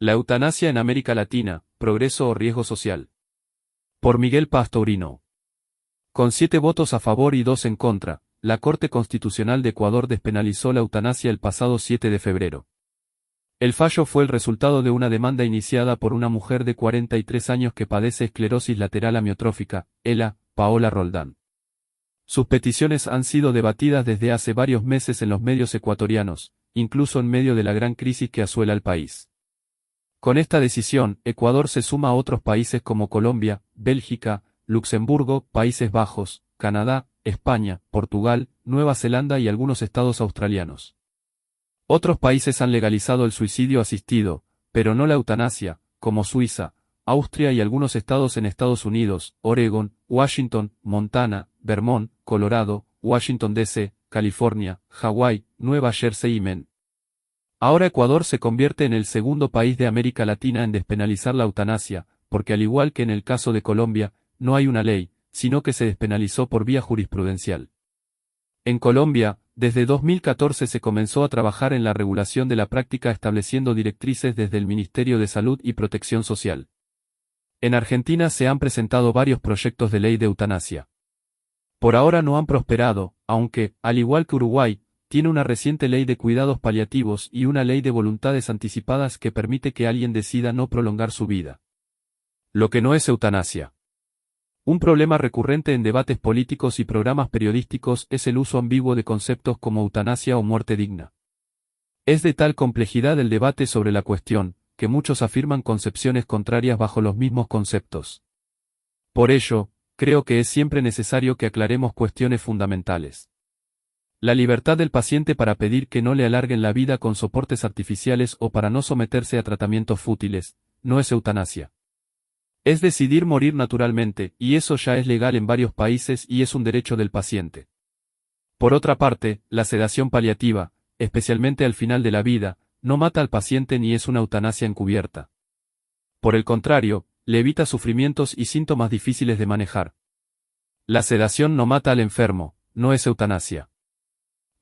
La eutanasia en América Latina, progreso o riesgo social. Por Miguel Pastorino. Con 7 votos a favor y 2 en contra, la Corte Constitucional de Ecuador despenalizó la eutanasia el pasado 7 de febrero. El fallo fue el resultado de una demanda iniciada por una mujer de 43 años que padece esclerosis lateral amiotrófica, ELA, Paola Roldán. Sus peticiones han sido debatidas desde hace varios meses en los medios ecuatorianos, incluso en medio de la gran crisis que asuela el país. Con esta decisión, Ecuador se suma a otros países como Colombia, Bélgica, Luxemburgo, Países Bajos, Canadá, España, Portugal, Nueva Zelanda y algunos estados australianos. Otros países han legalizado el suicidio asistido, pero no la eutanasia, como Suiza, Austria y algunos estados en Estados Unidos, Oregon, Washington, Montana, Vermont, Colorado, Washington D.C., California, Hawái, Nueva Jersey y Maine. Ahora Ecuador se convierte en el segundo país de América Latina en despenalizar la eutanasia, porque al igual que en el caso de Colombia, no hay una ley, sino que se despenalizó por vía jurisprudencial. En Colombia, desde 2014 se comenzó a trabajar en la regulación de la práctica estableciendo directrices desde el Ministerio de Salud y Protección Social. En Argentina se han presentado varios proyectos de ley de eutanasia. Por ahora no han prosperado, aunque, al igual que Uruguay, tiene una reciente ley de cuidados paliativos y una ley de voluntades anticipadas que permite que alguien decida no prolongar su vida. Lo que no es eutanasia. Un problema recurrente en debates políticos y programas periodísticos es el uso ambiguo de conceptos como eutanasia o muerte digna. Es de tal complejidad el debate sobre la cuestión, que muchos afirman concepciones contrarias bajo los mismos conceptos. Por ello, creo que es siempre necesario que aclaremos cuestiones fundamentales. La libertad del paciente para pedir que no le alarguen la vida con soportes artificiales o para no someterse a tratamientos fútiles, no es eutanasia. Es decidir morir naturalmente, y eso ya es legal en varios países y es un derecho del paciente. Por otra parte, la sedación paliativa, especialmente al final de la vida, no mata al paciente ni es una eutanasia encubierta. Por el contrario, le evita sufrimientos y síntomas difíciles de manejar. La sedación no mata al enfermo, no es eutanasia.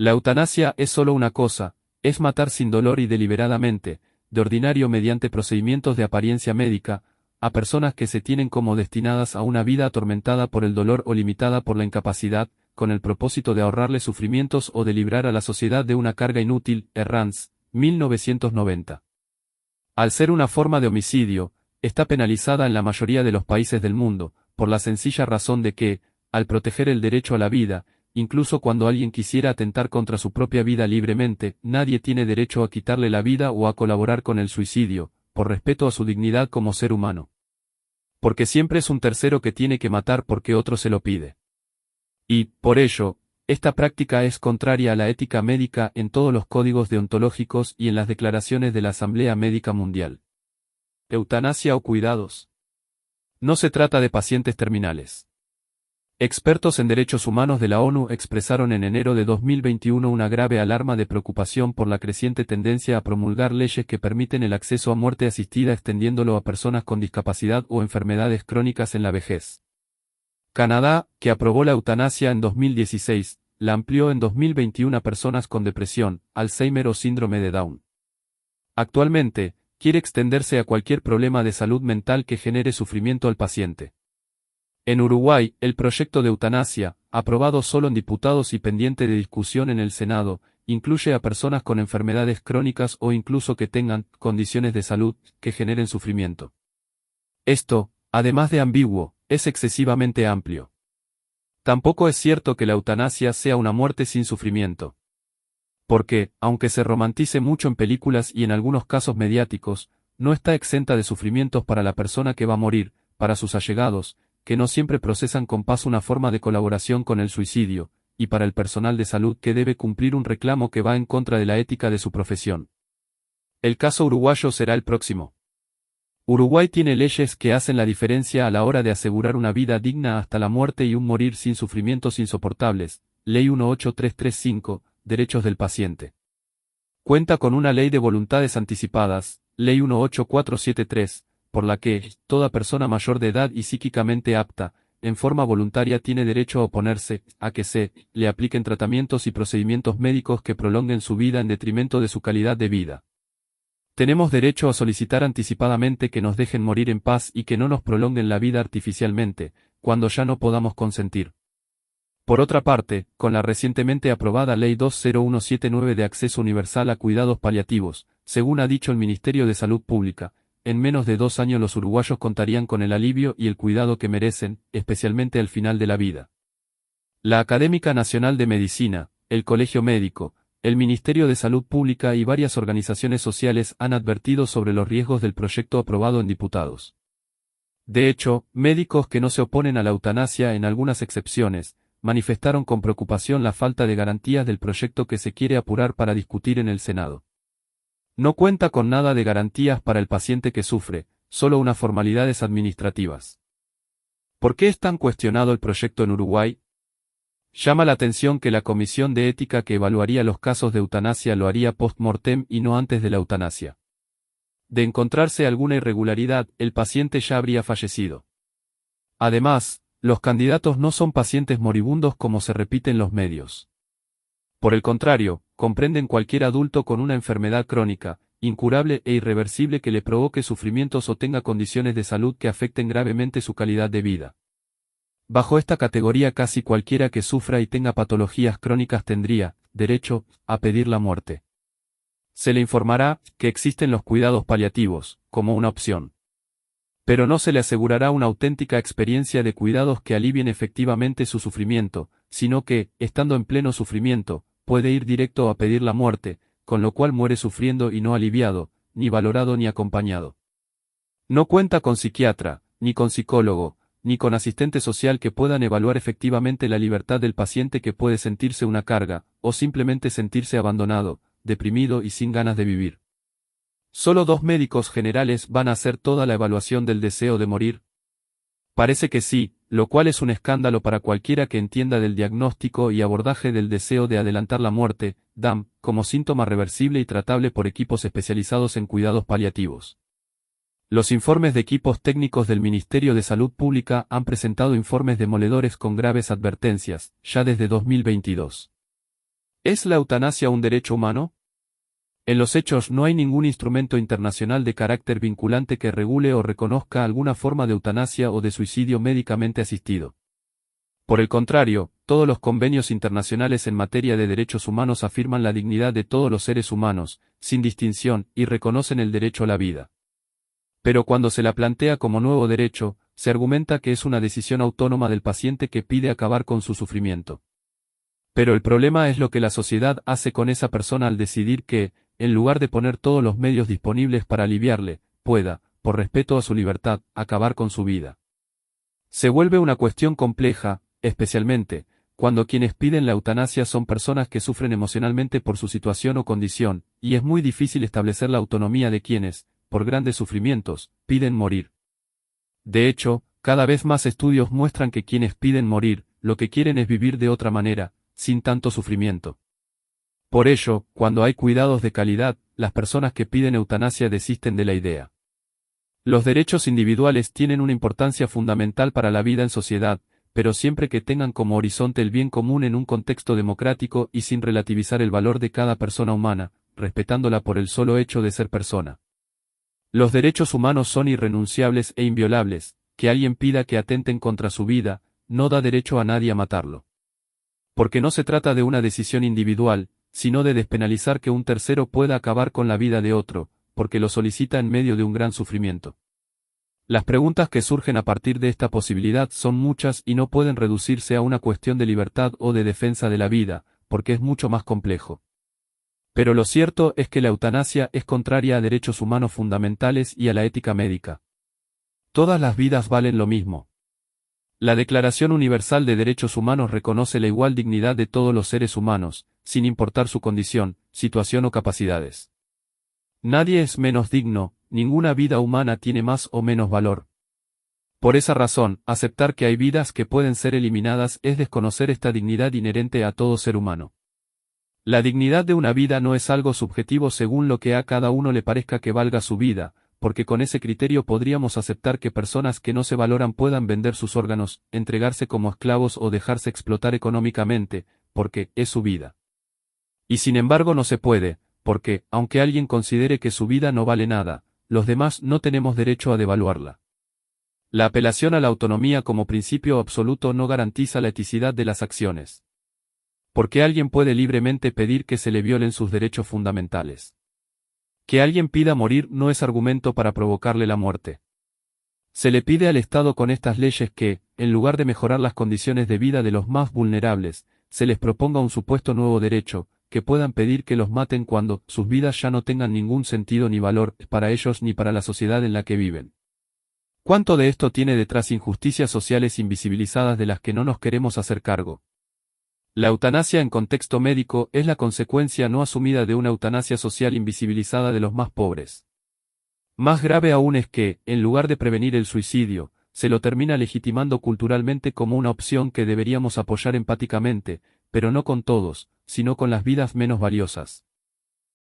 La eutanasia es solo una cosa, es matar sin dolor y deliberadamente, de ordinario mediante procedimientos de apariencia médica, a personas que se tienen como destinadas a una vida atormentada por el dolor o limitada por la incapacidad, con el propósito de ahorrarle sufrimientos o de librar a la sociedad de una carga inútil. Herranz, 1990. Al ser una forma de homicidio, está penalizada en la mayoría de los países del mundo, por la sencilla razón de que, al proteger el derecho a la vida, incluso cuando alguien quisiera atentar contra su propia vida libremente, nadie tiene derecho a quitarle la vida o a colaborar con el suicidio, por respeto a su dignidad como ser humano. Porque siempre es un tercero que tiene que matar porque otro se lo pide. Y, por ello, esta práctica es contraria a la ética médica en todos los códigos deontológicos y en las declaraciones de la Asamblea Médica Mundial. Eutanasia o cuidados. No se trata de pacientes terminales. Expertos en derechos humanos de la ONU expresaron en enero de 2021 una grave alarma de preocupación por la creciente tendencia a promulgar leyes que permiten el acceso a muerte asistida extendiéndolo a personas con discapacidad o enfermedades crónicas en la vejez. Canadá, que aprobó la eutanasia en 2016, la amplió en 2021 a personas con depresión, Alzheimer o síndrome de Down. Actualmente, quiere extenderse a cualquier problema de salud mental que genere sufrimiento al paciente. En Uruguay, el proyecto de eutanasia, aprobado solo en diputados y pendiente de discusión en el Senado, incluye a personas con enfermedades crónicas o incluso que tengan condiciones de salud que generen sufrimiento. Esto, además de ambiguo, es excesivamente amplio. Tampoco es cierto que la eutanasia sea una muerte sin sufrimiento. Porque, aunque se romantice mucho en películas y en algunos casos mediáticos, no está exenta de sufrimientos para la persona que va a morir, para sus allegados, que no siempre procesan con paz una forma de colaboración con el suicidio, y para el personal de salud que debe cumplir un reclamo que va en contra de la ética de su profesión. El caso uruguayo será el próximo. Uruguay tiene leyes que hacen la diferencia a la hora de asegurar una vida digna hasta la muerte y un morir sin sufrimientos insoportables, Ley 18335, Derechos del Paciente. Cuenta con una ley de voluntades anticipadas, Ley 18473, por la que, toda persona mayor de edad y psíquicamente apta, en forma voluntaria tiene derecho a oponerse, a que se, le apliquen tratamientos y procedimientos médicos que prolonguen su vida en detrimento de su calidad de vida. Tenemos derecho a solicitar anticipadamente que nos dejen morir en paz y que no nos prolonguen la vida artificialmente, cuando ya no podamos consentir. Por otra parte, con la recientemente aprobada Ley 20179 de acceso universal a cuidados paliativos, según ha dicho el Ministerio de Salud Pública, en menos de 2 años los uruguayos contarían con el alivio y el cuidado que merecen, especialmente al final de la vida. La Académica Nacional de Medicina, el Colegio Médico, el Ministerio de Salud Pública y varias organizaciones sociales han advertido sobre los riesgos del proyecto aprobado en diputados. De hecho, médicos que no se oponen a la eutanasia en algunas excepciones, manifestaron con preocupación la falta de garantías del proyecto que se quiere apurar para discutir en el Senado. No cuenta con nada de garantías para el paciente que sufre, solo unas formalidades administrativas. ¿Por qué es tan cuestionado el proyecto en Uruguay? Llama la atención que la Comisión de Ética que evaluaría los casos de eutanasia lo haría post-mortem y no antes de la eutanasia. De encontrarse alguna irregularidad, el paciente ya habría fallecido. Además, los candidatos no son pacientes moribundos como se repite en los medios. Por el contrario, comprenden cualquier adulto con una enfermedad crónica, incurable e irreversible que le provoque sufrimientos o tenga condiciones de salud que afecten gravemente su calidad de vida. Bajo esta categoría casi cualquiera que sufra y tenga patologías crónicas tendría derecho a pedir la muerte. Se le informará que existen los cuidados paliativos, como una opción. Pero no se le asegurará una auténtica experiencia de cuidados que alivien efectivamente su sufrimiento, sino que, estando en pleno sufrimiento, puede ir directo a pedir la muerte, con lo cual muere sufriendo y no aliviado, ni valorado ni acompañado. No cuenta con psiquiatra, ni con psicólogo, ni con asistente social que puedan evaluar efectivamente la libertad del paciente que puede sentirse una carga, o simplemente sentirse abandonado, deprimido y sin ganas de vivir. ¿Solo 2 médicos generales van a hacer toda la evaluación del deseo de morir? Parece que sí, lo cual es un escándalo para cualquiera que entienda del diagnóstico y abordaje del deseo de adelantar la muerte, DAM, como síntoma reversible y tratable por equipos especializados en cuidados paliativos. Los informes de equipos técnicos del Ministerio de Salud Pública han presentado informes demoledores con graves advertencias, ya desde 2022. ¿Es la eutanasia un derecho humano? En los hechos no hay ningún instrumento internacional de carácter vinculante que regule o reconozca alguna forma de eutanasia o de suicidio médicamente asistido. Por el contrario, todos los convenios internacionales en materia de derechos humanos afirman la dignidad de todos los seres humanos, sin distinción, y reconocen el derecho a la vida. Pero cuando se la plantea como nuevo derecho, se argumenta que es una decisión autónoma del paciente que pide acabar con su sufrimiento. Pero el problema es lo que la sociedad hace con esa persona al decidir que, en lugar de poner todos los medios disponibles para aliviarle, pueda, por respeto a su libertad, acabar con su vida. Se vuelve una cuestión compleja, especialmente, cuando quienes piden la eutanasia son personas que sufren emocionalmente por su situación o condición, y es muy difícil establecer la autonomía de quienes, por grandes sufrimientos, piden morir. De hecho, cada vez más estudios muestran que quienes piden morir, lo que quieren es vivir de otra manera, sin tanto sufrimiento. Por ello, cuando hay cuidados de calidad, las personas que piden eutanasia desisten de la idea. Los derechos individuales tienen una importancia fundamental para la vida en sociedad, pero siempre que tengan como horizonte el bien común en un contexto democrático y sin relativizar el valor de cada persona humana, respetándola por el solo hecho de ser persona. Los derechos humanos son irrenunciables e inviolables, que alguien pida que atenten contra su vida, no da derecho a nadie a matarlo. Porque no se trata de una decisión individual, sino de despenalizar que un tercero pueda acabar con la vida de otro, porque lo solicita en medio de un gran sufrimiento. Las preguntas que surgen a partir de esta posibilidad son muchas y no pueden reducirse a una cuestión de libertad o de defensa de la vida, porque es mucho más complejo. Pero lo cierto es que la eutanasia es contraria a derechos humanos fundamentales y a la ética médica. Todas las vidas valen lo mismo. La Declaración Universal de Derechos Humanos reconoce la igual dignidad de todos los seres humanos, sin importar su condición, situación o capacidades. Nadie es menos digno, ninguna vida humana tiene más o menos valor. Por esa razón, aceptar que hay vidas que pueden ser eliminadas es desconocer esta dignidad inherente a todo ser humano. La dignidad de una vida no es algo subjetivo según lo que a cada uno le parezca que valga su vida, porque con ese criterio podríamos aceptar que personas que no se valoran puedan vender sus órganos, entregarse como esclavos o dejarse explotar económicamente, porque es su vida. Y sin embargo no se puede, porque, aunque alguien considere que su vida no vale nada, los demás no tenemos derecho a devaluarla. La apelación a la autonomía como principio absoluto no garantiza la eticidad de las acciones. Porque alguien puede libremente pedir que se le violen sus derechos fundamentales. Que alguien pida morir no es argumento para provocarle la muerte. Se le pide al Estado con estas leyes que, en lugar de mejorar las condiciones de vida de los más vulnerables, se les proponga un supuesto nuevo derecho, que puedan pedir que los maten cuando sus vidas ya no tengan ningún sentido ni valor para ellos ni para la sociedad en la que viven. ¿Cuánto de esto tiene detrás injusticias sociales invisibilizadas de las que no nos queremos hacer cargo? La eutanasia en contexto médico es la consecuencia no asumida de una eutanasia social invisibilizada de los más pobres. Más grave aún es que, en lugar de prevenir el suicidio, se lo termina legitimando culturalmente como una opción que deberíamos apoyar empáticamente, pero no con todos, sino con las vidas menos valiosas.